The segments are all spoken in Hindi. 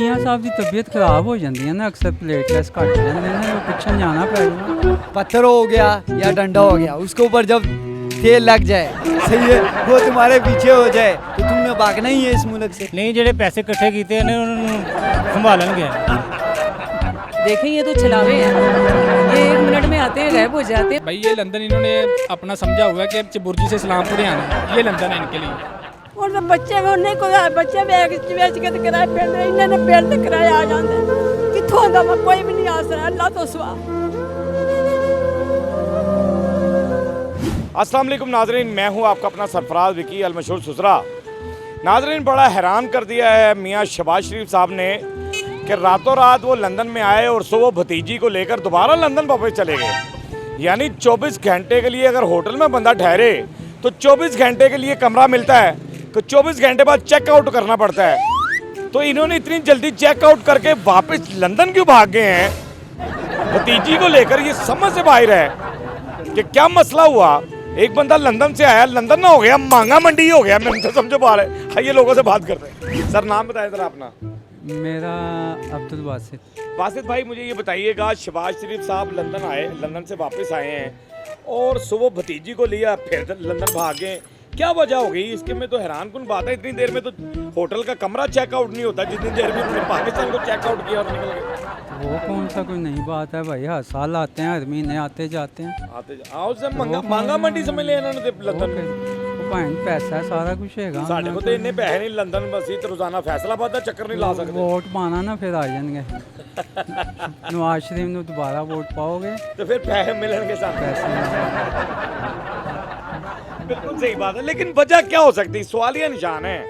मियाँ साहब की तबीयत खराब हो जाती है ना, अक्सर प्लेटलेस घट जाते हैं ना, पिछन जाना पड़ेगा। पत्थर हो गया या डंडा हो गया, उसके ऊपर जब तेल लग जाए, सही है, वो तुम्हारे पीछे हो जाए तो तुमने भागना ही है इस मुल्क से। नहीं, ਜਿਹੜੇ ਪੈਸੇ ਇਕੱਠੇ ਕੀਤੇ ਨੇ ਉਹਨਾਂ ਨੂੰ ਸੰਭਾਲਣਗੇ। देखें ये तो छलावे हैं, ये 1 मिनट में आते हैं गायब हो जाते हैं। भाई ये लंदन इन्होंने अपना समझा हुआ है कि चबुर्जी से सलामपुर आना है, ये लंदन है इनके लिए। और तो बच्चे में नहीं कोई बच्चे वेच के किराए पिंड इन्होंने पिंड ते किराए आ जाते कितों आंदा कोई भी नहीं आ सकता अल्लाह तो सिवा। अस्सलाम वालेकुम नाजरीन, मैं हूं आपका अपना सरफराज विकी अल मशहूर सुसरा। नाजरीन, बड़ा हैरान कर दिया है मियाँ शहबाज शरीफ साहब ने कि रातों रात वो लंदन में आए और सुबह भतीजी को लेकर दोबारा लंदन वापस चले गए। यानी 24 घंटे के लिए अगर होटल में बंदा ठहरे तो 24 घंटे के लिए कमरा मिलता है, तो 24 घंटे बाद चेकआउट करना पड़ता है। तो इन्होंने इतनी जल्दी चेकआउट करके वापस लंदन क्यों भाग गए हैं भतीजी को लेकर, ये समझ से बाहर है कि क्या मसला हुआ। एक बंदा लंदन से आया, लंदन ना हो गया मांगा मंडी हो गया, मैंने तो समझो पा रहे। आइए लोगों से बात करते हैं। सर नाम बताएं जरा अपना। मेरा अब्दुल बासित। बासित भाई, मुझे ये बताइएगा, शहबाज शरीफ साहब लंदन आए, लंदन से वापस आए हैं और सुबह भतीजी को लिया फिर लंदन भाग गए, क्या वजह हो गई इसके? में तो हैरान कुन बात है, इतनी देर में तो होटल का कमरा चेकआउट नहीं होता जितनी देर में उन्होंने पाकिस्तान को चेकआउट किया और निकल गए। वो कौन सा कोई नई बात है भाई, हर साल आते हैं, हर महीने आते जाते हैं। आओ से मांगा मंडी समझ लिया इन्होंने लंदन में। भाई पैसा है, सारा कुछ है। साढ़े को तो इन्ने पैसे नहीं, लंदन बस तो रोजाना फैसलाबाद का चक्कर नहीं ला सकते। वोट पाना ना फिर आ जाएंगे नवाज शरीफ ने दोबारा वोट पाओगे तो फिर पैसे मिलेंगे साथ। पैसे बिल्कुल सही बात है, लेकिन वजह क्या हो सकती है? सवाल ये निशान है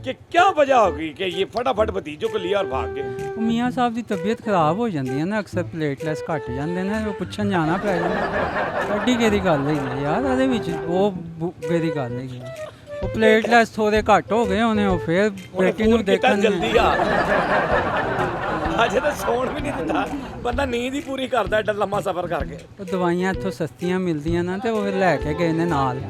कि क्या वजह होगी कि ये फटाफट भतीजों को लिया और भाग गए। मियाँ साहब की तबीयत खराब हो जाती है ना, अक्सर प्लेटलेस घट जाते हैं ना, पुछन जाना पड़ेगा। एडी केदी गल है यार, ਇਹਦੇ ਵਿੱਚ ਉਹ केदी गल है, वो प्लेटलेस थोड़े घट हो गए होने, ਉਹ फिर बेटी ਨੂੰ देखਣ जल्दी आ अजे तो सौण भी नहीं दिता, बंदा नींद ही पूरी करता एडा लंबा सफर करके। ਉਹ ਦਵਾਈਆਂ ਇੱਥੋਂ ਸਸਤੀਆਂ ਮਿਲਦੀਆਂ ਨਾ ਤੇ ਉਹ ਫਿਰ ਲੈ ਕੇ ਗਏ ਨੇ ਨਾਲ।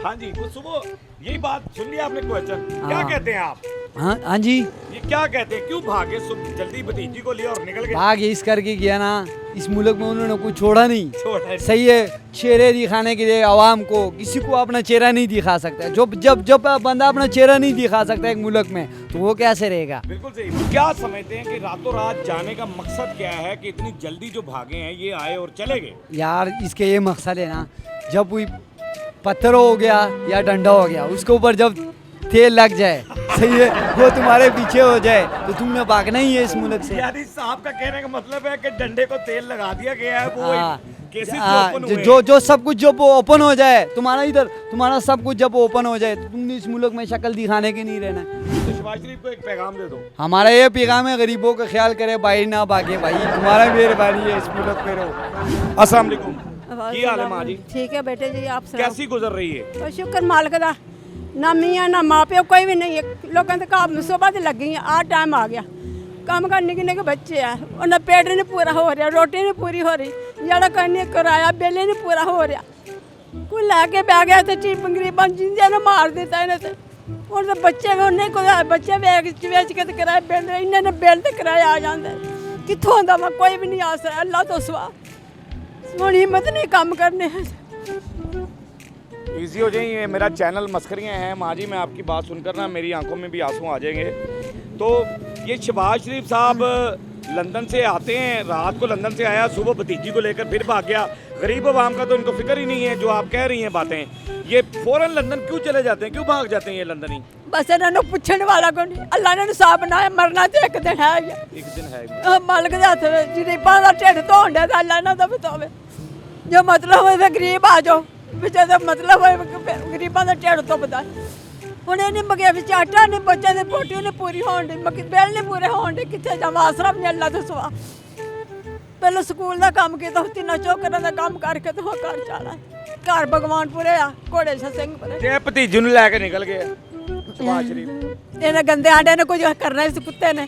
हाँ जी, वो सुबह यही बात सुन लिया आपने क्वेश्चन, क्या कहते हैं आप? हाँ जी, ये क्या कहते हैं, क्यों भागे जल्दी भतीजी को लिया और निकल गए? भाग इस करके किया ना, इस मुल्क में उन्होंने कुछ छोड़ा नहीं। सही है, चेहरे दिखाने के लिए आवाम को, किसी को अपना चेहरा नहीं दिखा सकता। जब बंदा अपना चेहरा नहीं दिखा सकता एक मुल्क में तो वो कैसे रहेगा? बिल्कुल सही। क्या समझते हैं कि रातों रात जाने का मकसद क्या है कि इतनी जल्दी जो भागे हैं ये आए और चले गए? यार इसके ये मकसद है ना, जब कोई पत्थर हो गया या डंडा हो गया, उसके ऊपर जब तेल लग जाए, सही है, वो तुम्हारे पीछे हो जाए तो तुमने भागना ही है इस मुल्क से। यानी साहब का कहने का मतलब है कि डंडे को तेल लगा दिया गया है, वो केसेस ओपन हुए। जो सब कुछ जब ओपन हो जाए, तुम्हारा सब कुछ जब ओपन हो जाए तो तुमने इस मुल्क में शक्ल दिखाने के नहीं रहना। तो शहबाज शरीफ को एक पैगाम दे दो। हमारा ये पैगाम है, गरीबों का ख्याल करे, बाहर ना भागे भाई, तुम्हारा मेहरबानी है, इस मुल्क पे रहो। अस्सलाम वालेकुम, की हाल है माँ जी? ठीक है बेटे जी, आप कैसी गुजर रही है? तो शुक्र मालिक दा, ना मियाँ ना माँ प्यो कोई भी नहीं है, लोगों के काम सुबह से लगी हैं, आ टाइम आ गया, काम करने के बच्चे हैं, उन्हें पेट नहीं पूरा हो रहा, रोटी नहीं पूरी हो रही, जरा करने किराया बिल नहीं पूरा हो रहा, कोई लैके बह गया तो चीप गरीबा जिंदे ने मार देता इन्हें से। और तो बच्चे में नहीं कोई बच्चे बेच के किराए बिल इन्हें बिल तो किराया आ जाता कितों आंदा कोई भी नहीं आ सकता अल्लाह तो सिवा। ਹੁਣ हिम्मत नहीं काम करने हैं। ईजी हो जाइए, मेरा चैनल मस्खरियाँ हैं माँ जी, मैं आपकी बात सुनकर ना मेरी आंखों में भी आंसू आ जाएंगे। तो ये शहबाज शरीफ साहब लंदन से आते हैं, रात को लंदन से आया, सुबह भतीजी को लेकर फिर भाग गया। गरीब आवाम का तो इनको फिक्र ही नहीं है, जो आप कह रही हैं बातें। ये फौरन लंदन क्यों चले जाते हैं, क्यों भाग जाते हैं ये लंदनी? बस इन्होंने पूछने वाला को नहीं, अल्लाह ने साफ बनाया, मरना तो एक दिन है, एक दिन है। मालिक के हाथ में गरीबां दा ढिड धोण दिया अल्लाह इन्हां दा बतावे, जो मतलब होवे गरीब आ जाओ विचार दा मतलब होवे गरीबां दा ढिड तो बता। ਹੁਣ ਇਹਨੇ ਮਗੇ ਵਿੱਚ ਆਟਾ ਨਹੀਂ ਬੱਚਿਆਂ ਦੇ ਪੋਟੀ ਨਹੀਂ ਪੂਰੀ ਹੋਣ ਦੀ, ਮਗੇ ਬਿੱਲ ਨਹੀਂ ਪੂਰੇ ਹੋਣ ਦੇ, ਕਿੱਥੇ ਜਾਵਾਂ ਆਸਰਾ ਵੀ ਅੱਲਾ ਤੋਂ ਸਵਾ। ਪਹਿਲਾਂ ਸਕੂਲ ਦਾ ਕੰਮ ਕੀਤਾ, ਤਿੰਨਾਂ ਚੌਕਰਾਂ ਦਾ ਕੰਮ ਕਰਕੇ ਤੇ ਉਹ ਘਰ ਚਾਲਾ ਘਰ ਭਗਵਾਨਪੁਰੇ ਆ ਘੋੜੇ ਸਿੰਘਪੁਰੇ। ਤੇ ਭਤੀਜੂ ਨੂੰ ਲੈ ਕੇ ਨਿਕਲ ਗਏ ਸ਼ਹਬਾਜ਼ ਸ਼ਰੀਫ। ਇਹਨੇ ਗੰਦੇ ਆਂਡਿਆਂ ਨੇ ਕੁਝ ਕਰਨਾ ਇਸ ਕੁੱਤੇ ਨੇ,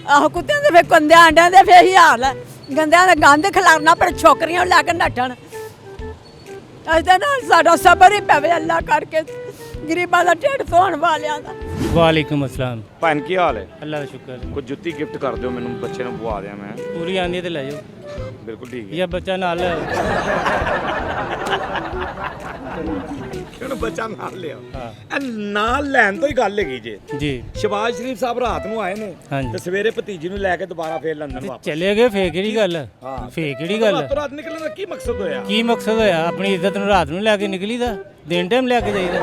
ਆਹੋ ਕੁੱਤਿਆਂ ਦੇ ਫਿਰ ਗੰਦੇ ਆਂਡਿਆਂ ਦੇ ਫਿਰ ਹੀ ਹਾਲ ਹੈ, ਗੰਦਿਆਂ ਦਾ ਗੰਦ ਖਿਲਾਰਨਾ ਪਰ ਛੋਕਰੀਆਂ ਲੈ ਕੇ ਨੱਠਣ। ਅੱਜ ਦਾ ਨਾਲ ਸਾਡਾ ਸਬਰ ਹੀ ਪਵੇ ਅੱਲਾ ਕਰਕੇ, ਗਰੀਬਾਂ ਦਾ ਢਿੱਡ ਧੋਣ ਵਾਲਿਆਂ ਦਾ। ਵਾਲੇਕੁਮ ਅਸਲਾਮ। ਭੈਣ ਕੀ ਹਾਲ ਹੈ? ਅੱਲਾ ਦਾ ਸ਼ੁਕਰ ਹੈ। ਕੋਈ ਜੁੱਤੀ ਗਿਫਟ ਕਰ ਦਿਓ ਮੈਨੂੰ, ਬੱਚੇ ਨੂੰ ਪਵਾ ਦਿਆਂ ਮੈਂ। ਪੂਰੀ ਆਂਦੀ ਤੇ ਲੈ ਜਾਓ ਬਿਲਕੁਲ ਠੀਕ ਹੈ। ਜਾਂ ਬੱਚਾ ਨਾਲ ਕਿਉਂ ਬੱਚਾ ਨਾਲ ਲਿਆ? ਹਾਂ ਇਹ ਨਾਲ ਲੈਣ ਤੋਂ ਹੀ ਗੱਲ ਹੈਗੀ ਜੇ। ਜੀ ਸ਼ਬਾਜ਼ ਸ਼ਰੀਫ ਸਾਹਿਬ ਰਾਤ ਨੂੰ ਆਏ ਨੇ ਹਾਂਜੀ। ਤੇ ਸਵੇਰੇ ਭਤੀਜੀ ਨੂੰ ਲੈ ਕੇ ਦੁਬਾਰਾ ਫੇਰ ਲੰਡਨ ਤੇ ਵਾਪਸ। ਚਲੇ ਗਏ ਫੇਰ ਕਿਹੜੀ ਗੱਲ ਹਾਂ। ਫੇਰ ਕਿਹੜੀ ਗੱਲ ਰਾਤੋਂ ਰਾਤ ਨਿਕਲਣ ਦਾ ਕੀ ਮਕਸਦ ਹੋਇਆ? ਕੀ ਮਕਸਦ ਹੋਇਆ? ਆਪਣੀ ਇੱਜ਼ਤ ਨੂੰ ਰਾਤ ਨੂੰ ਲੈ ਕੇ ਨਿਕਲੀ ਦਾ, ਦਿਨ ਟਾਈਮ ਲੈ ਕੇ ਜਾਈਦਾ।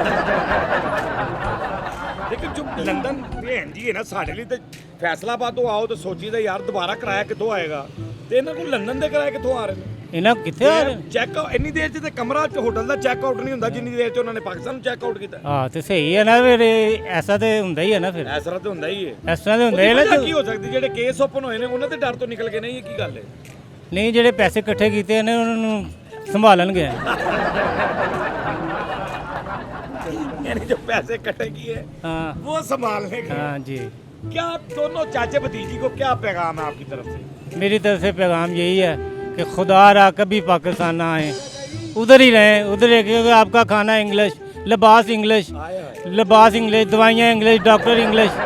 ਲੇਕਿਨ ਜੋ ਲੰਡਨ ਭੈਣ ਜੀ ਹੈ ਨਾ, ਸਾਡੇ ਲਈ ਤੇ ਫੈਸਲਾਬਾਦ ਤੋਂ ਆਓ ਤਾਂ ਸੋਚੀਦਾ ਯਾਰ ਦੁਬਾਰਾ ਕਿਰਾਇਆ ਕਿੱਥੋਂ ਆਏਗਾ, ਤੇ ਇਹਨਾਂ ਕੋਲ ਲੰਡਨ ਦੇ ਕਿਰਾਏ ਕਿੱਥੋਂ ਆ ਰਹੇ ਨੇ? ਇਹਨਾਂ ਕਿੱਥੇ ਆ ਰਹੇ? ਚੈੱਕ ਇੰਨੀ ਦੇਰ 'ਚ ਤੇ ਕਮਰਾ ਹੋਟਲ ਦਾ ਚੈੱਕ ਆਊਟ ਨਹੀਂ ਹੁੰਦਾ ਜਿੰਨੀ ਦੇਰ 'ਚ ਉਹਨਾਂ ਨੇ ਪਾਕਿਸਤਾਨ ਨੂੰ ਚੈੱਕ ਆਊਟ ਕੀਤਾ। ਹਾਂ ਤੇ ਸਹੀ ਹੈ ਨਾ, ਫਿਰ ਐਸਾ ਤੇ ਹੁੰਦਾ ਹੀ ਹੈ ਨਾ, ਫਿਰ ਇਸ ਤਰ੍ਹਾਂ ਤੇ ਹੁੰਦਾ ਹੀ ਹੈ। ਇਸ ਤਰ੍ਹਾਂ ਦੇ ਹੁੰਦਾ ਹੈ ਉਹਦੀ ਵਜ੍ਹਾ ਨਾ। ਕੀ ਹੋ ਸਕਦੀ? ਜਿਹੜੇ ਕੇਸ ਓਪਨ ਹੋਏ ਨੇ ਉਹਨਾਂ ਦੇ ਡਰ ਤੋਂ ਨਿਕਲ ਕੇ ਨਹੀਂ, ਇਹ ਕੀ ਗੱਲ ਹੈ? ਨਹੀਂ, ਜਿਹੜੇ ਪੈਸੇ ਇਕੱਠੇ ਕੀਤੇ ਨੇ ਉਹਨਾਂ ਨੂੰ ਸੰਭਾਲਣਗੇ। यानी जो पैसे इकट्ठे किए हाँ वो संभालने के। हाँ जी। क्या दोनों चाचे भतीजी को क्या पैगाम है आपकी तरफ से? मेरी तरफ से पैगाम यही है कि खुदा रहा कभी पाकिस्तान ना आए, उधर ही रहें, उधर ही, क्योंकि आपका खाना इंग्लिश, लिबास इंग्लिश, लिबास इंग्लिश, दवाइयाँ इंग्लिश, डॉक्टर इंग्लिश,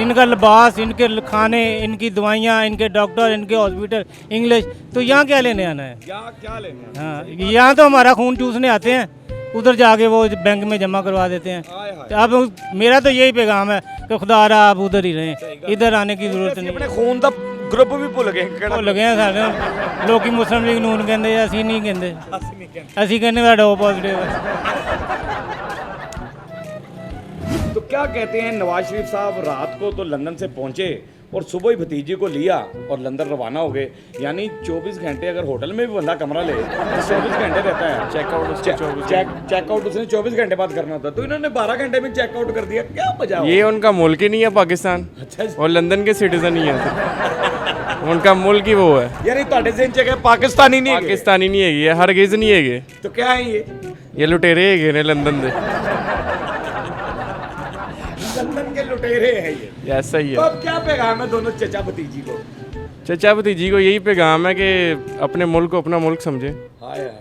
इनका लिबास, इनके खाने, इनकी दवाइयाँ, इनके डॉक्टर, इनके हॉस्पिटल इंग्लिश, तो यहाँ क्या लेने आना है? क्या लेना? हाँ, यहाँ तो हमारा खून चूसने आते हैं, उधर जाके वो बैंक में जमा करवा देते हैं। तो अब मेरा तो यही पैगाम है कि खुदा रहा आप उधर ही रहें, इधर आने की जरूरत नहीं। अपने खून का ग्रुप भी भुल गए। भुल गए सारे लोग की मुस्लिम लीग नून कहते, ਅਸੀਂ नहीं कहते, ਅਸੀਂ ਕਹਿੰਦੇ ਸਾਡਾ पॉजिटिव है। तो क्या कहते हैं, नवाज शरीफ साहब रात को तो लंदन से पहुंचे और सुबह ही भतीजे को लिया और लंदन रवाना हो गए। यानी 24 घंटे अगर होटल में भी बंदा कमरा ले तो 24 घंटे रहता है चेकआउट उसने 24 घंटे बाद करना होता, तो इन्होंने 12 घंटे में चेकआउट कर दिया। क्या मजा? ये उनका मुल्क ही नहीं है पाकिस्तान। अच्छा जी। और लंदन के सिटीजन ही है उनका मुल्क ही वो है। यानी ਤੁਹਾਡੇ ਜ਼ਿਹਨ ਚ ਪਾਕਿਸਤਾਨੀ ਨਹੀਂ ਹੈਗੇ? पाकिस्तानी नहीं है, ये हरगिज नहीं है। तो क्या है ये लुटेरे है ने लंदन दे, लंदन के लुटेरे हैं ये। ऐसा ही तो है। अब क्या पैगाम है दोनों चचा भतीजी को? चचा भतीजी को यही पैगाम है कि अपने मुल्क को अपना मुल्क समझे, हाय हाय।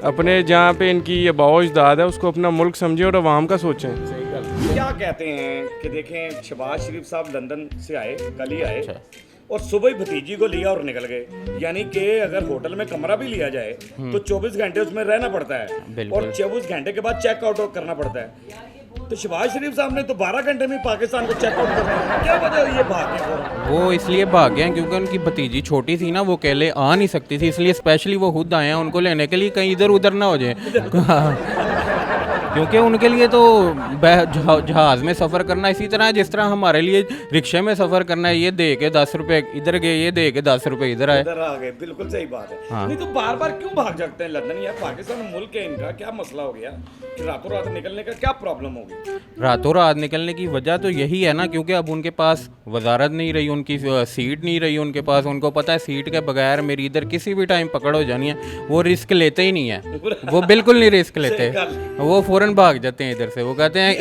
अपने जहाँ पे इनकी ये बाओजदाद है उसको अपना मुल्क समझे और अवाम का सोचें। सही गल। क्या कहते हैं कि देखें, शहबाज शरीफ साहब लंदन से आए, कल ही आए और सुबह ही भतीजी को लिया और निकल गए। यानी कि अगर होटल में कमरा भी लिया जाए तो 24 घंटे उसमें रहना पड़ता है और 24 घंटे के बाद चेकआउट करना पड़ता है। तो शहबाज शरीफ साहब ने तो 12 घंटे में पाकिस्तान को चेकआउट कर दिया। क्या वजह ये भाग गए? वो इसलिए भाग गए हैं क्योंकि उनकी भतीजी छोटी थी ना, वो अकेले आ नहीं सकती थी, इसलिए स्पेशली वो खुद आए हैं उनको लेने के लिए, कहीं इधर उधर ना हो जाए। क्योंकि उनके लिए तो जहाज़ में सफ़र करना इसी तरह है जिस तरह हमारे लिए रिक्शे में सफ़र करना है, ये दे के 10 रुपये इधर गए, ये दे के 10 रुपये इधर आए। इधर आ गए, बिल्कुल सही बात है। हाँ। नहीं तो बार बार क्यों भाग जाते हैं लंदन? यार पाकिस्तान मुल्क है इनका, क्या मसला हो गया कि रातों रात निकलने का क्या प्रॉब्लम होगी? रातों रात निकलने की वजह तो यही है ना, क्योंकि अब उनके पास वजारत नहीं रही, उनकी सीट नहीं रही उनके पास। उनको पता है सीट के बगैर मेरी इधर किसी भी टाइम पकड़ हो जानी है, वो रिस्क लेते ही नहीं है, वो बिल्कुल नहीं रिस्क लेते, वो फ़ौरन भाग जाते हैं इधर से। वो कहते हैं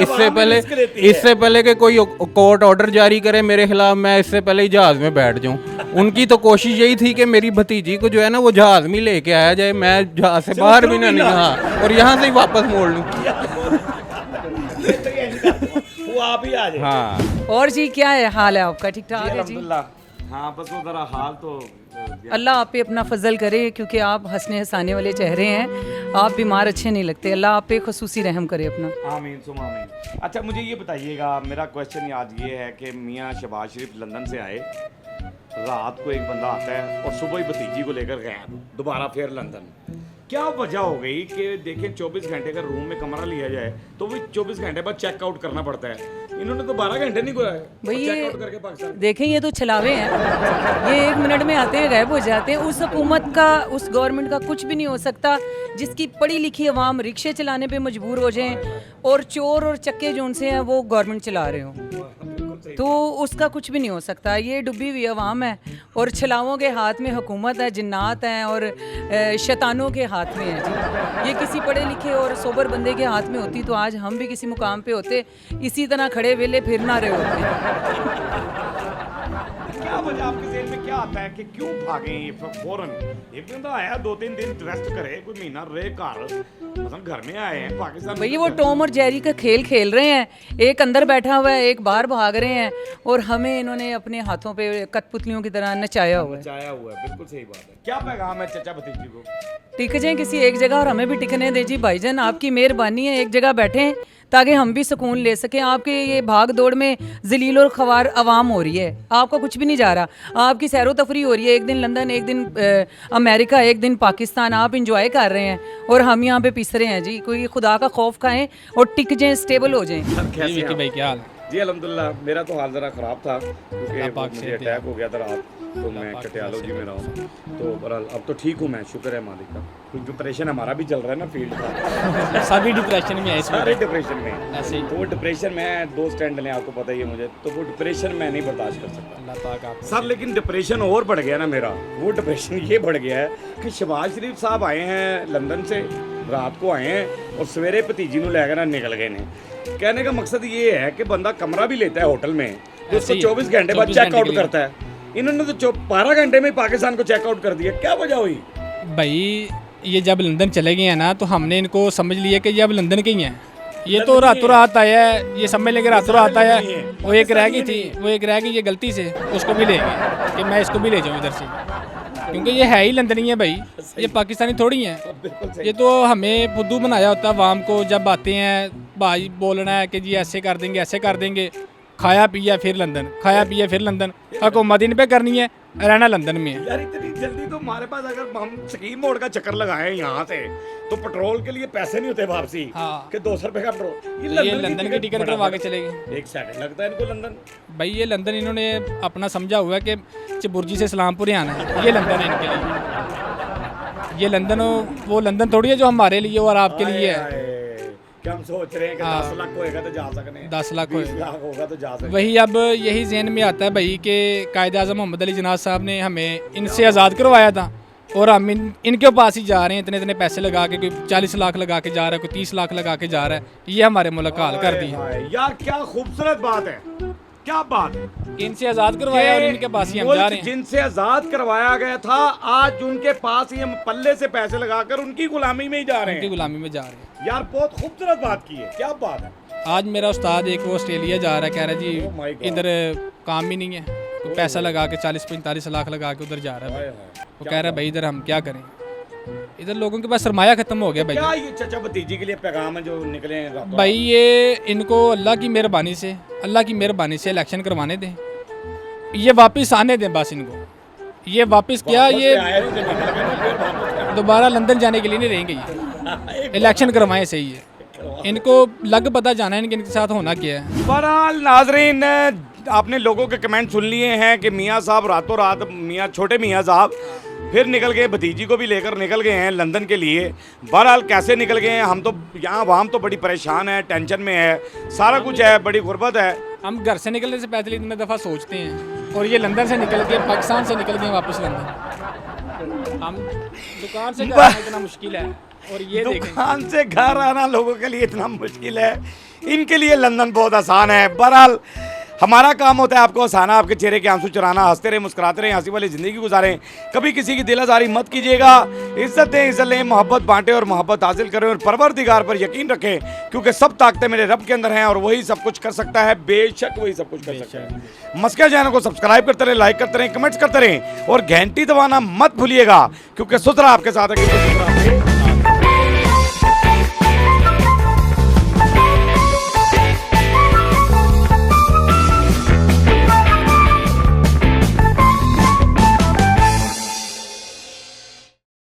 इससे पहले कि कोई कोर्ट ऑर्डर जारी करे मेरे खिलाफ, मैं इससे पहले ही जहाज़ में बैठ जाऊं। उनकी तो कोशिश यही थी कि मेरी भतीजी को जो है ना वो जहाज़ में लेके आया जाए, मैं जहाज़ से बाहर भी ना निकला और यहाँ से ही वापस मोड़ लूँ। वो आप ही आ जाए। हाँ। और जी क्या है हाल है आपका? ठीक ठाक है जी? अल्हम्दुलिल्लाह। हाँ बस वो जरा हाल तो अल्लाह आप पे अपना फजल करे, क्योंकि आप हंसने हंसाने वाले चेहरे हैं, आप बीमार अच्छे नहीं लगते। अल्लाह आप पे खुसूसी रहम करे अपना। आमीन सुम आमीन। अच्छा मुझे ये बताइएगा, मेरा क्वेश्चन आज ये है कि मियाँ शहबाज शरीफ लंदन से आए, रात को एक बंदा आता है और सुबह ही भतीजी को लेकर गया दोबारा फिर लंदन। क्या वजह हो गई कि देखें 24 घंटे का रूम में कमरा लिया जाए तो भी 24 घंटे बाद चेकआउट करना पड़ता है, इन्होंने तो 12 घंटे नहीं कराए भाई चेकआउट करके पाकिस्तान। देखें ये तो छलावे हैं, ये 1 मिनट में आते हैं गायब हो जाते हैं। उस हुकूमत का, उस गवर्नमेंट का कुछ भी नहीं हो सकता जिसकी पढ़ी लिखी आवाम रिक्शे चलाने पे मजबूर हो जाएं और चोर और चक्के जो उनसे हैं वो गवर्नमेंट चला रहे हों, तो उसका कुछ भी नहीं हो सकता। ये डूबी हुई आवाम है और छलावों के हाथ में हुकूमत है, जिन्नात हैं और शैतानों के हाथ में है जी। ये किसी पढ़े लिखे और सोबर बंदे के हाथ में होती तो आज हम भी किसी मुकाम पे होते, इसी तरह खड़े वेले फिर ना रहे होते। क्या वजह आपके ज़हन में क्या आता है कि क्यों भागे ये फौरन? एक बंदा आया 2-3 दिन रेस्ट करे, कोई महीना रहे घर, मतलब घर में आए हैं पाकिस्तान। भैया वो टॉम और जेरी का खेल खेल रहे हैं, एक अंदर बैठा हुआ है, एक बाहर भाग रहे हैं, और हमें इन्होंने अपने हाथों पे कठपुतलियों की तरह नचाया हुआ है। नचाया हुआ है, बिल्कुल सही बात है। क्या पैगाम है चचा भतीजी को? टिक जाएं किसी एक जगह और हमें भी टिकने दे जी भाईजान, आपकी मेहरबानी है, एक जगह बैठें ताकि हम भी सुकून ले सकें। आपके ये भाग दौड़ में जलील और खवार आवाम हो रही है, आपका कुछ भी नहीं जा रहा, आपकी सैरो तफरी हो रही है, एक दिन लंदन, एक दिन अमेरिका, एक दिन पाकिस्तान, आप इंजॉय कर रहे हैं और हम यहाँ पे पिस रहे हैं जी। कोई खुदा का खौफ खाएं और टिक जाएं, स्टेबल हो जाएं। कैसे हैं आप? भाई क्या हाल? जी अल्हम्दुलिल्लाह, मेरा तो हाल ज़रा ख़राब था क्योंकि मुझे अटैक हो गया था रात, तो मैं कटियालोजी में रहा हूँ। तो बहरहाल अब तो ठीक हूँ मैं, शुक्र है मालिक का। कुछ डिप्रेशन हमारा भी चल रहा है ना फील्ड का, सभी डिप्रेशन में है इस सारे डिप्रेशन में ऐसे ही। तो वो डिप्रेशन में 2 स्टैंड लें, आपको पता ही है मुझे, तो वो डिप्रेशन मैं नहीं बर्दाश्त कर सकता अल्लाह पाक आप सर। लेकिन डिप्रेशन और बढ़ गया ना मेरा, वो डिप्रेशन ये बढ़ गया है कि शहबाज शरीफ साहब आए हैं लंदन से, रात को आए हैं और सवेरे भतीजी ਨੂੰ लेकर ना निकल गए ने। कहने का मकसद ये है कि बंदा कमरा भी लेता है होटल में तो उसको 24 घंटे बाद चेकआउट करता है। इन्होंने तो 12 घंटे में पाकिस्तान को चेकआउट कर दिया, क्या वजह हुई? भाई ये जब लंदन चले गए हैं ना, तो हमने इनको समझ लिया कि ये अब लंदन के ही हैं। ये तो रातों रात आया है, ये समझ लेंगे रातों रात आया है। वो एक रह गई थी, वो एक रह गई ये गलती से, उसको भी लेंगे कि मैं इसको भी ले जाऊँ इधर से, क्योंकि ये है ही लंदनी है भाई, ये पाकिस्तानी थोड़ी हैं। ये तो हमें फुद्दू बनाया होता है आवाम को, जब आते हैं भाई बोलना है कि जी ऐसे कर देंगे, ऐसे कर देंगे, खाया पिया फिर लंदन, खाया पिया फिर लंदन, हुकूमत इन पे करनी है, रहना लंदन में है। यार इतनी जल्दी तो हमारे पास, अगर हम स्कीम मोड़ का चक्कर लगाएं यहाँ से तो पेट्रोल के लिए पैसे नहीं होते वापसी, हाँ। कि 200 रुपए का पेट्रोल। ये लंदन की टिकट करवा के चले गए। 1 सेकंड लगता है इनको लंदन। भाई ये लंदन इन्होंने अपना समझा हुआ है कि चबुर्जी से इस्लामपुर आना है, ये लंदन है इनके लिए। ये लंदन वो लंदन थोड़ी है जो हमारे लिए और आपके लिए है। क्या हम सोच रहे हैं कि 10 लाख होएगा तो जा सकते हैं, 10 लाख 20 लाख होगा तो जा सकते हैं। वही अब यही ज़हन में आता है भाई कि कायद आज़म मोहम्मद अली जिन्नाह साहब ने हमें इनसे आज़ाद करवाया था और हम इनके पास ही जा रहे हैं, इतने इतने पैसे लगा के, कोई 40 लाख लगा के जा रहा है, कोई 30 लाख लगा के जा रहा है। ये हमारे मुल्क का हाल कर दिया। यार क्या खूबसूरत बात है, क्या बात है। इनसे आज़ाद करवाया और इनके पास ही हम जा रहे हैं। जिनसे आज़ाद करवाया गया था आज उनके पास ही हम पल्ले से पैसे लगाकर उनकी गुलामी में ही जा रहे उनकी हैं। गुलामी में जा रहे हैं। यार बहुत खूबसूरत बात की है, क्या बात है। आज मेरा उस्ताद एक वो ऑस्ट्रेलिया जा रहा है, कह रहा है Oh my जी God. इधर काम ही नहीं है, तो पैसा लगा के 40-45 लाख लगा के उधर जा रहा है। वो कह रहा है भाई इधर हम क्या करें, इधर लोगों के पास सरमाया खत्म हो गया भाई। क्या ये चचा भतीजी के लिए पैगाम है जो निकले हैं रातों भाई ये इनको अल्लाह की मेहरबानी से इलेक्शन करवाने दें, ये वापस आने दें बस इनको। ये वापस क्या, ये दोबारा लंदन जाने के लिए नहीं रहेंगे, ये इलेक्शन करवाएं, सही है। इनको लग पता जाना है इनके साथ होना क्या है। बहरहाल नाजरीन, आपने लोगों के कमेंट सुन लिए हैं कि मियाँ साहब रातों रात, छोटे मियाँ साहब फिर निकल गए, भतीजी को भी लेकर निकल गए हैं लंदन के लिए। बहरहाल कैसे निकल गए हैं, हम तो यहाँ आवाम तो बड़ी परेशान है, टेंशन में है, सारा कुछ है, बड़ी गुर्बत है। हम घर से निकलने से पहले इतने दफ़ा सोचते हैं, और ये लंदन से निकल के, पाकिस्तान से निकल गए वापस लंदन। हम दुकान से घर आना इतना मुश्किल है, और ये दुकान से घर आना लोगों के लिए इतना मुश्किल है, इनके लिए लंदन बहुत आसान है। बहरहाल हमारा काम होता है आपको हंसाना, आपके चेहरे के आंसू चुराना, हंसते रहे, मुस्कुराते रहे, हंसी वाली ज़िंदगी गुजारें, कभी किसी की दिलाजारी मत कीजिएगा। इज्जत दें, इज्जत लें, मोहब्बत बांटें और मोहब्बत हासिल करें, और परवरदिगार पर यकीन रखें, क्योंकि सब ताकतें मेरे रब के अंदर हैं और वही सब कुछ कर सकता है, बेशक वही सब कुछ कर सकता है। मस्का चैनल को सब्सक्राइब करते रहें, लाइक करते रहें, कमेंट्स करते रहें और घंटी दबाना मत भूलिएगा, क्योंकि सुथरा आपके साथ है।